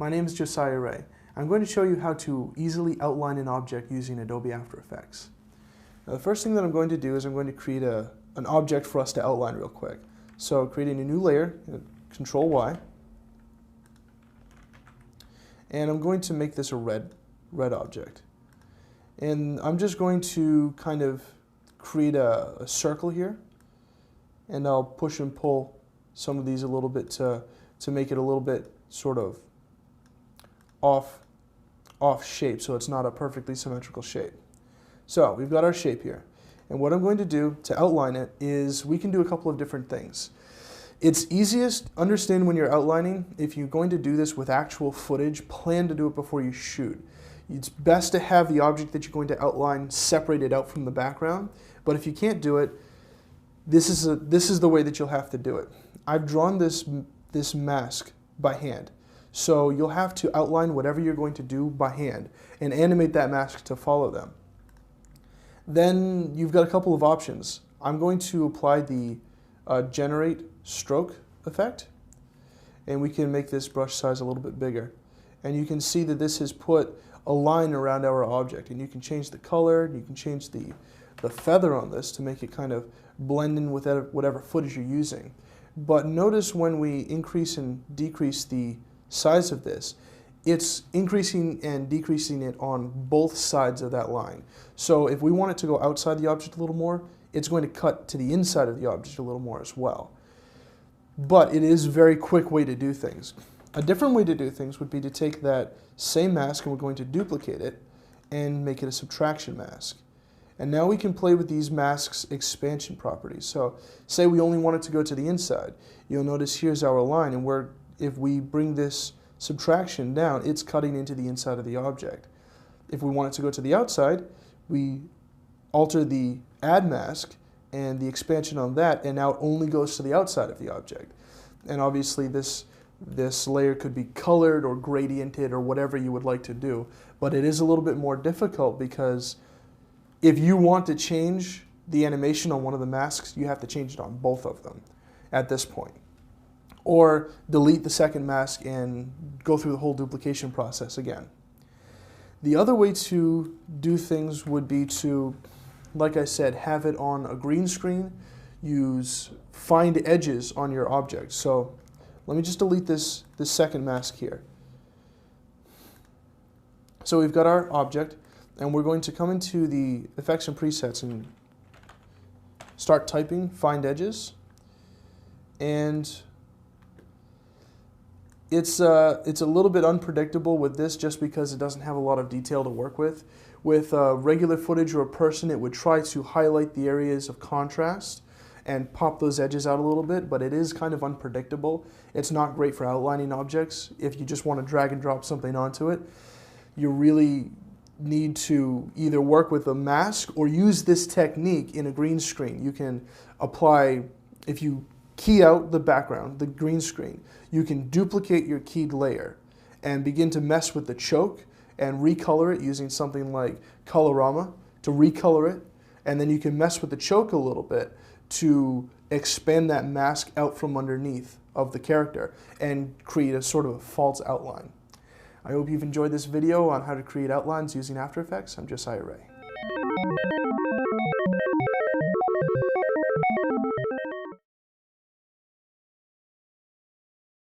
My name is Josiah Ray. I'm going to show you how to easily outline an object using Adobe After Effects. Now, the first thing that I'm going to do is I'm going to create an object for us to outline real quick. So creating a new layer, Control Y, and I'm going to make this a red object. And I'm just going to kind of create a circle here, and I'll push and pull some of these a little bit to make it a little bit sort of off shape, so it's not a perfectly symmetrical shape. So we've got our shape here, and what I'm going to do to outline it is we can do a couple of different things. It's easiest understand when you're outlining. If you're going to do this with actual footage, plan to do it before you shoot. It's best to have the object that you're going to outline separated out from the background, but if you can't do it, this is the way that you'll have to do it. I've drawn this mask by hand, so you'll have to outline whatever you're going to do by hand and animate that mask to follow them. Then you've got a couple of options. I'm going to apply the generate stroke effect, and we can make this brush size a little bit bigger. And you can see that this has put a line around our object, and you can change the color, you can change the feather on this to make it kind of blend in with whatever footage you're using. But notice when we increase and decrease the size of this, it's increasing and decreasing it on both sides of that line. So if we want it to go outside the object a little more, it's going to cut to the inside of the object a little more as well. But it is a very quick way to do things. A different way to do things would be to take that same mask and we're going to duplicate it and make it a subtraction mask. And now we can play with these masks' expansion properties. So say we only want it to go to the inside. You'll notice here's our line, and if we bring this subtraction down, it's cutting into the inside of the object. If we want it to go to the outside, we alter the add mask and the expansion on that, and now it only goes to the outside of the object. And obviously this layer could be colored or gradiented or whatever you would like to do, but it is a little bit more difficult because if you want to change the animation on one of the masks, you have to change it on both of them at this point. Or delete the second mask and go through the whole duplication process again. The other way to do things would be to, like I said, have it on a green screen, use find edges on your object. So let me just delete this second mask here. So we've got our object, and we're going to come into the effects and presets and start typing find edges. And it's a little bit unpredictable with this just because it doesn't have a lot of detail to work with. With regular footage or a person, it would try to highlight the areas of contrast and pop those edges out a little bit, but it is kind of unpredictable. It's not great for outlining objects. If you just want to drag and drop something onto it, you really need to either work with a mask or use this technique in a green screen. You can apply, if you key out the background, the green screen, you can duplicate your keyed layer and begin to mess with the choke and recolor it using something like Colorama to recolor it, and then you can mess with the choke a little bit to expand that mask out from underneath of the character and create a sort of a false outline. I hope you've enjoyed this video on how to create outlines using After Effects. I'm Josiah Ray.